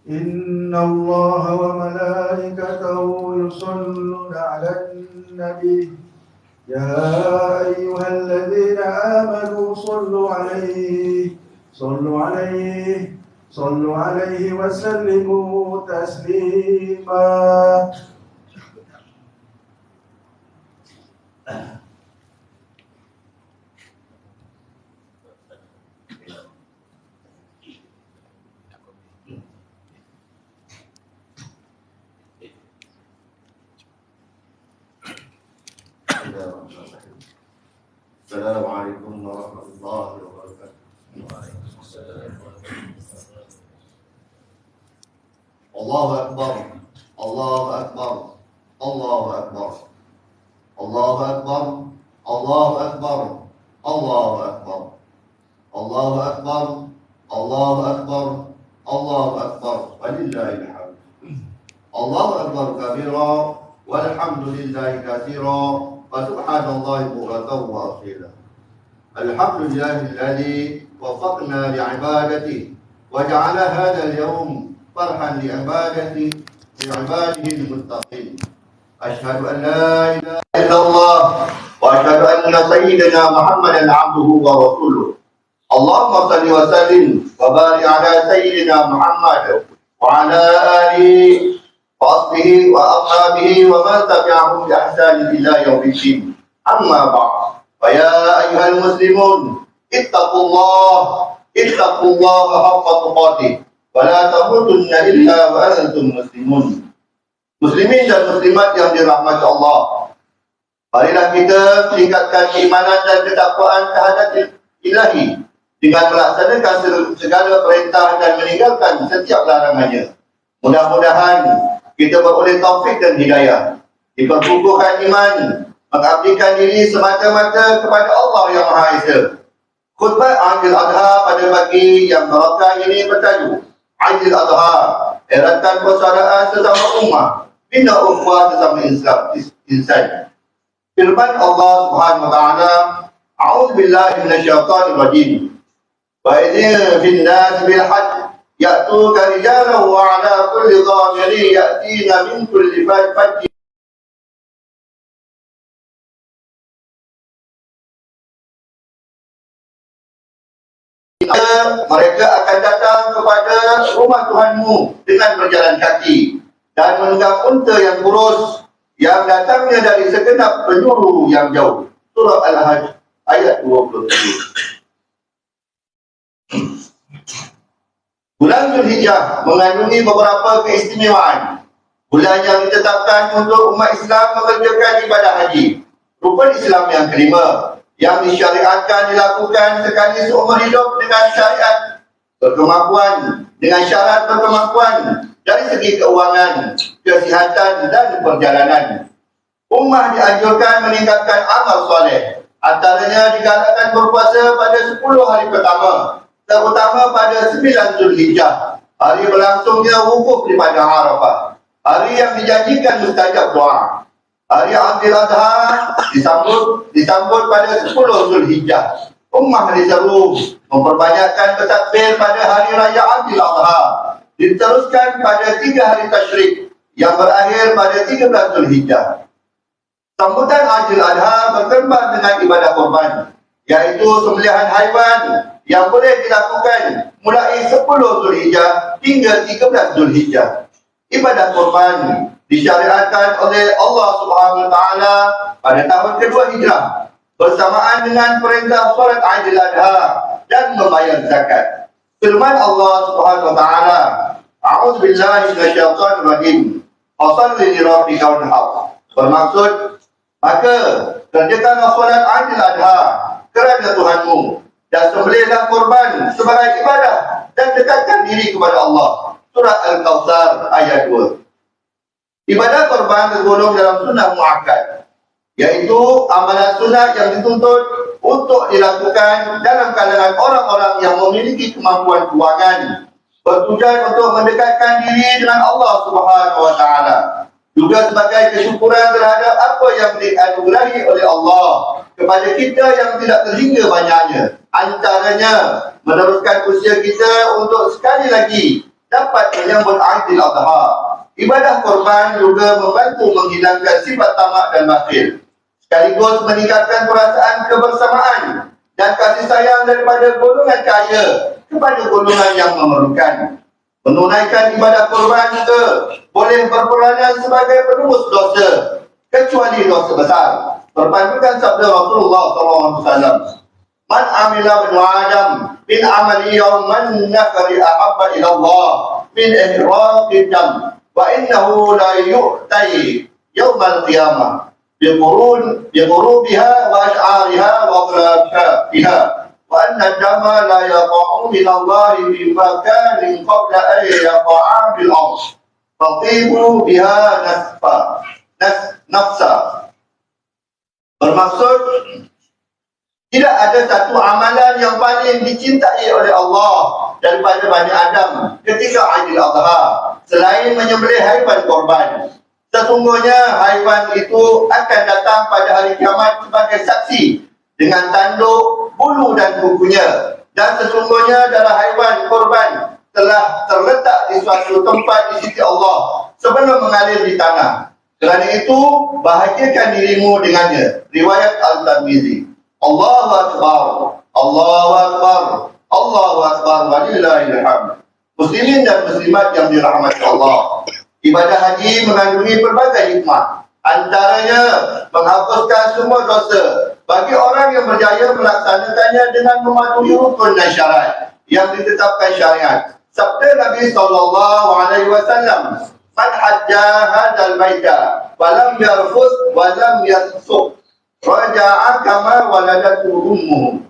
إن الله وملائكته يصلون على النبي يا أيها الذين آمنوا صلوا عليه وسلموا تسليما. Assalamualaikum warahmatullahi wabarakatuh. Allahu Akbar, Allahu Akbar, Allahu Akbar, Allahu Akbar, Allahu Akbar, Allahu Akbar, Allahu Akbar, Allahu Akbar, Allahu Akbar, walillahil hamd. Allahu Akbar kabira, walhamdulillahi katsira, wa subhanallahi bukratan wa asila. Alhamdulillahilladzi waffaqna li'ibadatihi wa ja'ala hadzal yawm farhan li'ibadihi al-muttaqin. Asyhadu an la ilaha illallah wa asyhadu anna sayyidina Muhammadan 'abduhu wa rasuluh. Allahumma shalli wa sallim wa barik ala sayyidina Muhammad wa ala alihi wa ashabihi wa ashabihi wa man tabi'ahum bi ihsan ila yaumiddin. Amma ba'd. Fa ya ayyuhal muslimun ittaqullaha haqqa tuqatih wa la tamutunna illa wa antum muslimun. Muslimin dan muslimat yang dirahmati Allah, marilah kita meningkatkan keimanan dan ketakwaan terhadap Ilahi dengan melaksanakan segala perintah dan meninggalkan setiap larangannya. Mudah-mudahan kita beroleh taufik dan hidayah, diperkukuhkan iman, mengabdikan diri semata-mata kepada Allah yang Maha Esa. Khutbah Aidil Adha pada pagi yang barakah ini bertajuk Aidil Adha, eratkan persaudaraan sesama ummah, bina ukhuwah sesama insan. Firman Allah Subhanahu wa taala, A'udzu billahi minasyaitonir rajim. Wa idza fil nas bil hajj ya'tuka rijalan wa 'ala kulli dhamirin ya'tina min kulli fajjin. Mereka akan datang kepada rumah Tuhanmu dengan berjalan kaki dan menunggang unta yang kurus yang datangnya dari segenap penjuru yang jauh. Surah Al-Hajj ayat 27. Bulan Zulhijjah mengandungi beberapa keistimewaan. Bulan yang ditetapkan untuk umat Islam mengerjakan ibadah haji. Rukun Islam yang kelima yang disyariatkan dilakukan sekali seumur hidup dengan syarat berkemampuan dari segi keuangan, kesihatan dan perjalanan. Ummah dianjurkan meningkatkan amal soleh. Antaranya digalakkan berpuasa pada 10 hari pertama, terutama pada 9 Zulhijjah, hari berlangsungnya wukuf di Padang Arafah, hari yang dijanjikan mustajab doa. Hari Aidil Adha disambut pada 10 Zulhijjah. Ummah diseru memperbanyakkan bertakbir pada hari raya Aidil Adha, diteruskan pada 3 hari tasyrik yang berakhir pada 13 Zulhijjah. Sambutan Aidil Adha berkembang dengan ibadah korban, yaitu sembelihan haiwan yang boleh dilakukan mulai 10 Zulhijjah hingga 13 Zulhijjah. Ibadah korban disyariatkan oleh Allah Subhanahu wa taala pada tahun kedua Hijrah bersamaan dengan perintah solat Aidil Adha dan membayar zakat. Firman Allah Subhanahu wa taala, A'udzu billahi minasyaitonir rajim. Fashalli li rabbika wanhar. Bermaksud, maka kerjakanlah solat Aidil Adha kerana Tuhanmu dan sembelihlah korban sebagai ibadah dan dekatkan diri kepada Allah. Surah Al-Kautsar ayat 2. Ibadah korban tergolong dalam sunnah muakkad, yaitu amalan sunnah yang dituntut untuk dilakukan dalam kalangan orang-orang yang memiliki kemampuan keuangan, bertujuan untuk mendekatkan diri dengan Allah Subhanahu wa taala, juga sebagai kesyukuran terhadap apa yang dianugerahi oleh Allah kepada kita yang tidak terhingga banyaknya. Antaranya meneruskan usia kita untuk sekali lagi dapat menyambut Aidil Adha. Ibadah korban juga membantu menghilangkan sifat tamak dan bakhil, sekaligus meningkatkan perasaan kebersamaan dan kasih sayang daripada golongan kaya kepada golongan yang memerlukan. Menunaikan ibadah korban juga boleh berperanan sebagai penembus dosa, kecuali dosa besar. Berpandukan sabda Rasulullah SAW, "Man amila bin Adam bin amali yawman nafari ahabba ila Allah min ihraqid dam wa innahu la yu'tai yawmal qiyamah biqurubiha wa ash'ariha wa aqlabiha wa anna dama la yaqa'u min Allah bi makanin qabla an yaqa'a bil ardh fatibu biha nafsa." Bermaksud, tidak ada satu amalan yang paling dicintai oleh Allah daripada Bani Adam ketika Aidil Adha selain menyembelih haiwan korban. Sesungguhnya haiwan itu akan datang pada hari kiamat sebagai saksi dengan tanduk, bulu dan kukunya. Dan sesungguhnya darah haiwan korban telah terletak di suatu tempat di sisi Allah sebelum mengalir di tanah. Kerana itu, bahagiakan dirimu dengannya. Riwayat Al-Tirmizi. Allahu Akbar, Allahu Akbar, Allahu Akbar, walillahil hamd. Muslimin dan muslimat yang dirahmati Allah, ibadah haji mengandungi pelbagai hikmah. Antaranya, menghapuskan semua dosa bagi orang yang berjaya melaksanakannya dengan mematuhi rukun dan syarat yang ditetapkan syariat. Sabda Nabi SAW, "Man hajja hadzal baita wa lam yarfus wa lam yafsuq raja'a kama waladatu ummuhu."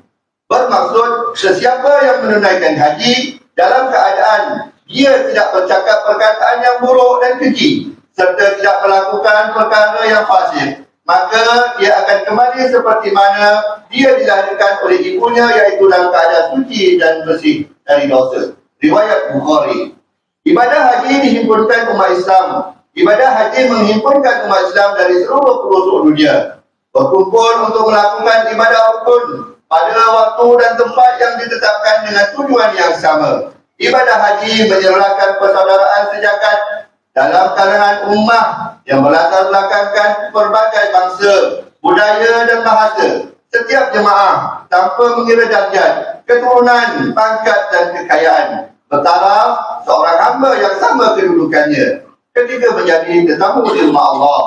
Bermaksud, sesiapa yang menunaikan haji dalam keadaan dia tidak bercakap perkataan yang buruk dan keji serta tidak melakukan perkara yang fasik, maka dia akan kembali seperti mana dia dilahirkan oleh ibunya, iaitu dalam keadaan suci dan bersih dari dosa. Riwayat Bukhari. Ibadah haji dihimpunkan umat Islam. Ibadah haji menghimpunkan umat Islam dari seluruh pelosok dunia, berkumpul untuk melakukan ibadah rukun pada waktu dan tempat yang ditetapkan dengan tujuan yang sama. Ibadah haji menyerahkan persaudaraan sejagat dalam kalangan ummah yang melatar belakangkan berbagai bangsa, budaya dan bahasa. Setiap jemaah tanpa mengira darjat, keturunan, pangkat dan kekayaan bertaraf seorang hamba yang sama kedudukannya ketika menjadi tetamu di rumah Allah,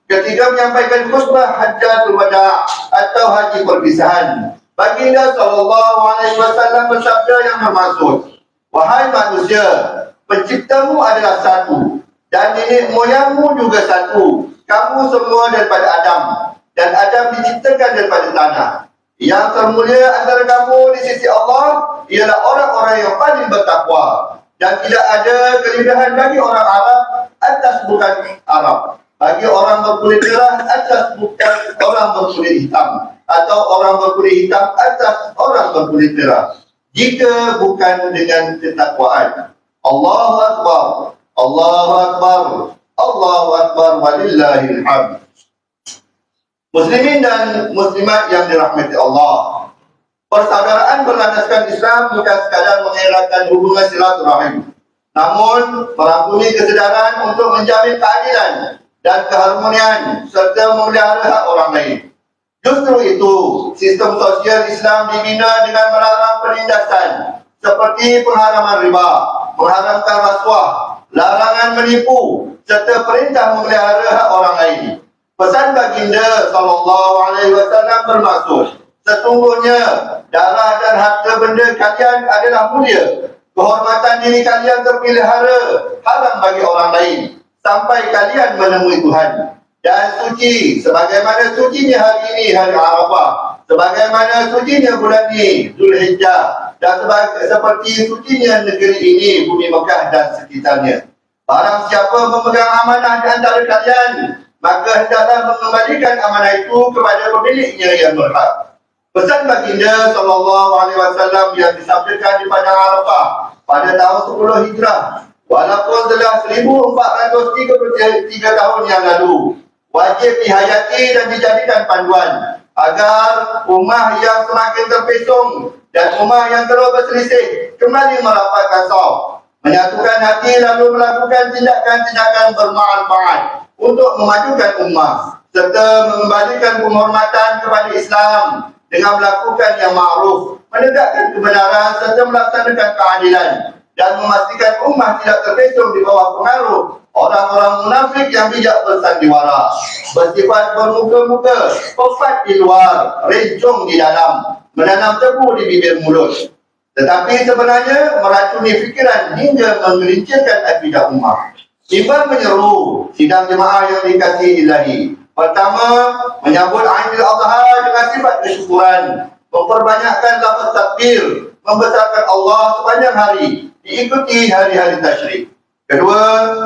ketika menyampaikan khutbah hajjatul wada' atau haji perpisahan. Baginda SAW bersabda yang bermaksud, "Wahai manusia, penciptamu adalah satu dan nenek moyangmu juga satu. Kamu semua daripada Adam, dan Adam diciptakan daripada tanah. Yang termulia antara kamu di sisi Allah ialah orang-orang yang paling bertakwa, dan tidak ada kelebihan bagi orang Arab atas bukan Arab, bagi orang berkulit merah atas bukan orang berkulit hitam, atau orang berkulit hitam atas orang berkulit merah, jika bukan dengan ketakwaan." Allahu Akbar, Allahu Akbar, Allahu Akbar, walillahil hamd. Muslimin dan muslimat yang dirahmati Allah, persaudaraan berlandaskan Islam bukan sekadar mengeratkan hubungan silaturahim, namun merangkumi kesedaran untuk menjamin keadilan dan keharmonian serta memelihara hak orang lain. Justru itu, sistem sosial Islam dibina dengan melarang penindasan seperti pengharaman riba, mengharamkan rasuah, larangan menipu, serta perintah memelihara hak orang lain. Pesan baginda SAW bermaksud, sesungguhnya darah dan harta benda kalian adalah mulia, kehormatan diri kalian terpelihara, haram bagi orang lain sampai kalian menemui Tuhan. Dan suci sebagaimana sucinya hari ini hari Arafah, sebagaimana sucinya bulan ini Zulhijjah, dan seperti sucinya negeri ini bumi Mekah dan sekitarnya. Barang siapa memegang amanah di antara kalian, maka hendaklah mengembalikan amanah itu kepada pemiliknya yang berhak. Pesan baginda SAW yang disabdakan di Padang Arafah pada tahun 10 Hijrah, walaupun telah 1433 tahun yang lalu, wajib dihayati dan dijadikan panduan agar ummah yang semakin terpesong dan ummah yang terus berselisih kembali merapatkan saf, Menyatukan hati lalu melakukan tindakan-tindakan bermanfaat untuk memajukan ummah serta mengembalikan penghormatan kepada Islam dengan melakukan yang ma'ruf, menegakkan kebenaran serta melaksanakan keadilan dan memastikan ummah tidak terpesong di bawah pengaruh orang-orang munafik yang bijak bersandiwara, bersifat bermuka-muka, pefat di luar, rencong di dalam, menanam tebu di bibir mulut. Tetapi sebenarnya meracuni fikiran hingga menggelincirkan akidah ummah. Imam menyeru sidang jemaah yang dikasihi ilahi. Pertama, menyambut Aidil Adha dengan sifat kesyukuran, memperbanyakkan lafaz takbir, membesarkan Allah sepanjang hari, diikuti hari-hari tasyrik. Kedua,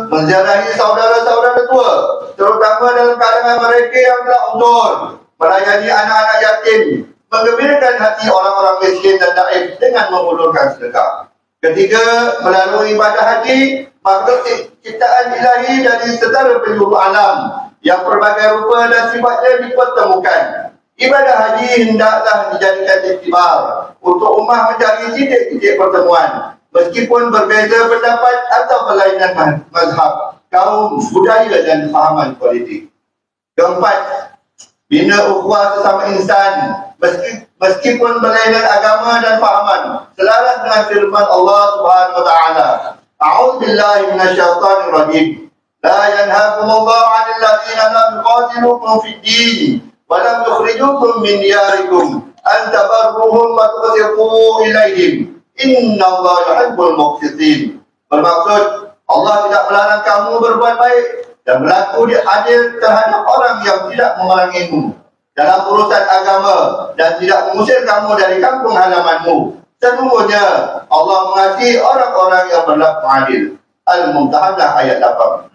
menziarahi saudara-saudara tua, terutama dalam kalangan mereka yang telah uzur, melayani anak-anak yatim, menggembirakan hati orang-orang miskin dan daif dengan mengulurkan sedekah. Ketiga, melalui ibadah haji, makhluk ciptaan ilahi dari setara penjuru alam yang berbagai rupa dan sifatnya dipertemukan. Ibadah haji hendaklah dijadikan iktibar untuk ummah mencari titik-titik pertemuan, meskipun berbeza pendapat atau berlainan mazhab, kaum, budaya dan fahaman politik. Keempat, bina ukhuwah sesama insan, meskipun berlainan agama dan fahaman, selaras dengan firman Allah Subhanahu wa taala. A'udzubillahi minasyaitonir rajim. La yanhaakumullahu 'anil ladzina lam yuqatilukum fid din wa lam yukhrijukum min diyarikum an tabarruhum wa tuqsitu ilaihim. Innallaha yuhibbul muqsitin. Bermaksud, Allah tidak melarang kamu berbuat baik dan berlaku adil terhadap orang yang tidak memerangimu dalam urusan agama dan tidak mengusir kamu dari kampung halamanmu. Sesungguhnya Allah mengasihi orang-orang yang berlaku adil. Al-Mumtahanah ayat 8.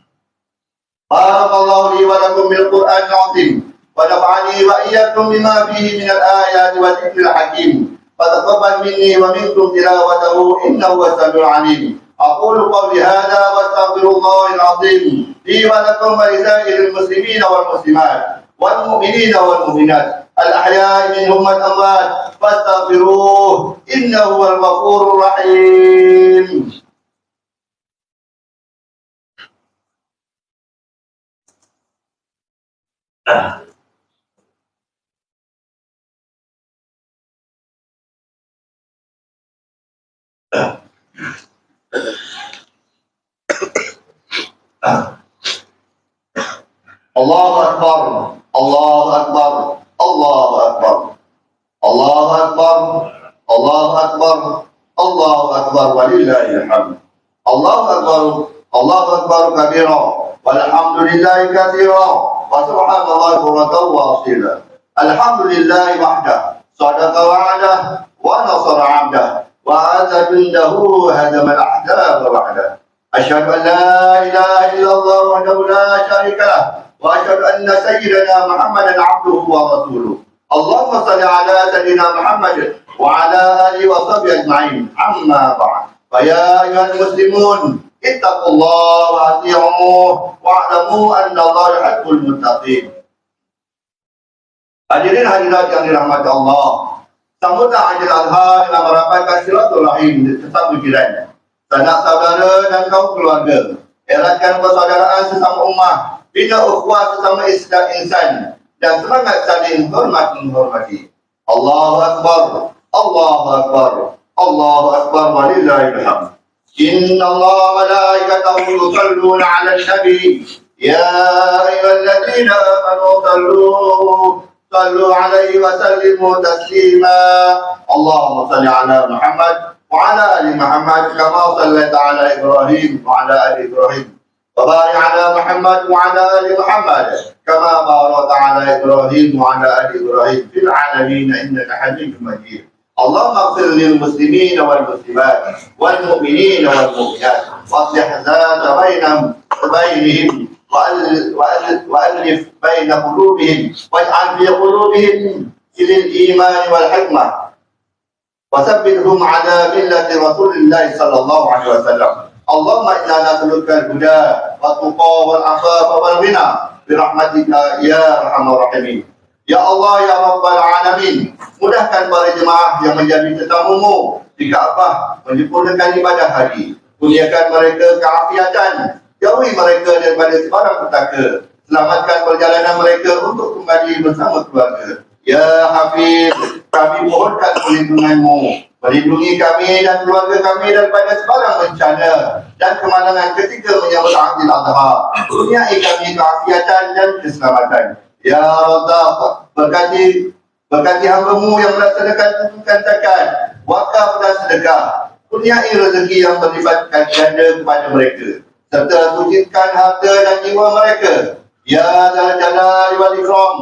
Barakallahu li wa lakum bil Qur'anil azim wa nafa'ani wa iyyakum bima fihi minal ayati wa dzikril hakim. Fataqabbal minni wa minkum tilawatahu innahu was-sami'ul 'alim. أقول قولي هذا وأستغفر الله العظيم لي ولكم ولسائر المسلمين والمسلمات والمؤمنين والمؤمنات الأحياء منهم والأموات فاستغفروه إنه هو الغفور الرحيم. Allahu Akbar, Allahu Akbar, Allahu Akbar, Allahu Akbar, Allahu Akbar, Allahu Akbar, walillahil hamd. Allahu Akbar, Allahu Akbar kabira, walhamdulillahi katsira, wa subhanallahi bukratan wa asila. Alhamdulillahi wahdah, sadaqa wa'dah, wa nasara 'abdah, wa aza jundahu hadama al-ahzab wahdah. Asyhadu an la ilaha illallah wahdahu la syarika lah. وأشهد أن سيدنا محمدا عبده ورسوله. اللهم صل على سيدنا محمد وعلى آله وصحبه أجمعين. أما بعد، فيا أيها المسلمون اتقوا الله وأطيعوه واعلموا أن الله يحب المتقين. Hadirin hadirat yang dirahmati Allah, sambutan Aidil Adha dengan merapatkan silaturahim sesama jiran, sanak saudara dan kaum keluarga, eratkan persaudaraan sesama ummah, bina ukhuwah sesama insan dan semangat saling hormat menghormati. Allahu Akbar, Allahu Akbar, Allahu Akbar, walillahil hamd. Innallaha wa malaikatahu yusalluna 'alan nabi ya ayyuhalladzina amanu sallu 'alaihi wa sallimu taslima. Allahumma shalli 'ala Muhammad wa 'ala ali Muhammad kama shallaita 'ala Ibrahim wa 'ala ali Ibrahim. وبارك على محمد وعلى آل محمد كما باركت على إبراهيم وعلى آل إبراهيم في العالمين إنك حميد مجيد. اللهم اغفر للمسلمين والمسلمات والمؤمنين والمؤمنات واصلح ذات بينهم وألف بين قلوبهم واجعل في قلوبهم للإيمان والحكمة وثبتهم على ملة رسول الله صلى الله عليه وسلم. Allahumma inna nas'aluka al-huda wa tuqa wal afafa wal ghina bi rahmatika ya arhamar rahimin. Ya Allah ya rabbal alamin, mudahkan para jemaah yang menjadi tetamumu di Ka'bah menyempurnakan ibadah haji. Kurniakan mereka keafiatan, jauhi mereka daripada sebarang petaka, selamatkan perjalanan mereka untuk kembali bersama keluarga. Ya Hafiz, kami mohonkan perlindungan-Mu, melindungi kami dan keluarga kami daripada sebarang bencana dan kemalangan ketika menyambut Aidil Adha. Kurniai kami keafiatan dan keselamatan. Ya Razzaq, berkati hamba-Mu yang melaksanakan tuntutan zakat, wakaf dan sedekah. Kurniai rezeki yang berlipat ganda kepada mereka, serta sucikan harta dan jiwa mereka. Ya Dzal Jalali wal Ikram,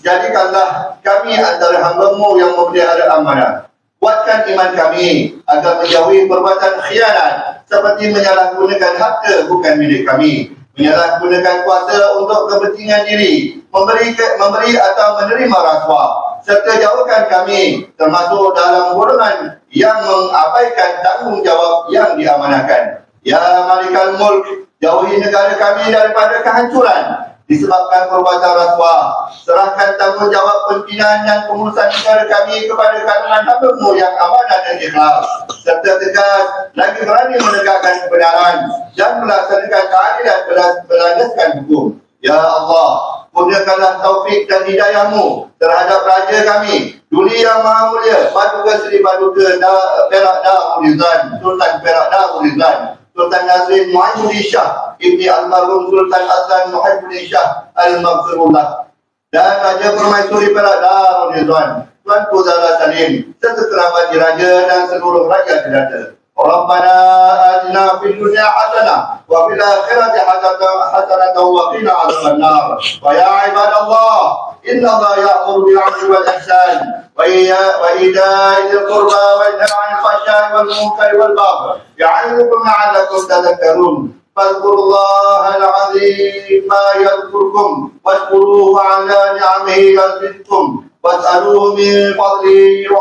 jadikanlah kami antara hamba-Mu yang memelihara amanah. Kuatkan iman kami agar menjauhi perbuatan khianat seperti menyalahgunakan harta bukan milik kami, menyalahgunakan kuasa untuk kepentingan diri, memberi atau menerima rasuah, serta jauhkan kami termasuk dalam golongan yang mengabaikan tanggungjawab yang diamanahkan. Ya Malikal Mulk, jauhi negara kami daripada kehancuran disebabkan perbuatan rasuah. Serahkan tanggungjawab pimpinan dan pengurusan negara kami kepada kalangan hamba-Mu yang amanah dan ikhlas, serta tegas lagi berani menegakkan kebenaran dan melaksanakan keadilan berlandaskan hukum. Ya Allah, kurniakanlah taufik dan hidayah-Mu terhadap raja kami, Duli Yang Maha Mulia, Paduka Seri Paduka Perak Darul Izan, Sultan Perak Darul Izan, Sultan Nazrin Muhaimin Shah Ibni Almarhum Sultan Azlan Muhaimin Shah Al-Maghfirullah, dan Raja Permaisuri Perak Darul Izan, Tuanku Zahra Salim, serta kerabat diraja dan seluruh rakyat jelata. Rabbana atina fid dunya hasanah wa fil akhirati hasanah wa qina adzabannar. Wa ya ibadallah, inna Allaha ya'muru bil 'adli wal ihsan wa ita'i dzil qurba wa yanha 'anil fahsya'i wal munkari wal baghi ya'idukum la'allakum tadhakkarun. Fadhkurullaha al-'azim ma yadhkurkum washkuruhu 'ala ni'amihi yazidkum was'aluhu min fadlihi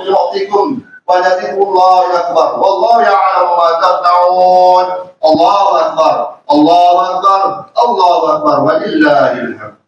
yu'tikum ولذكر الله أكبر والله يعلم ما تصنعون. الله أكبر الله أكبر الله أكبر ولله الحمد.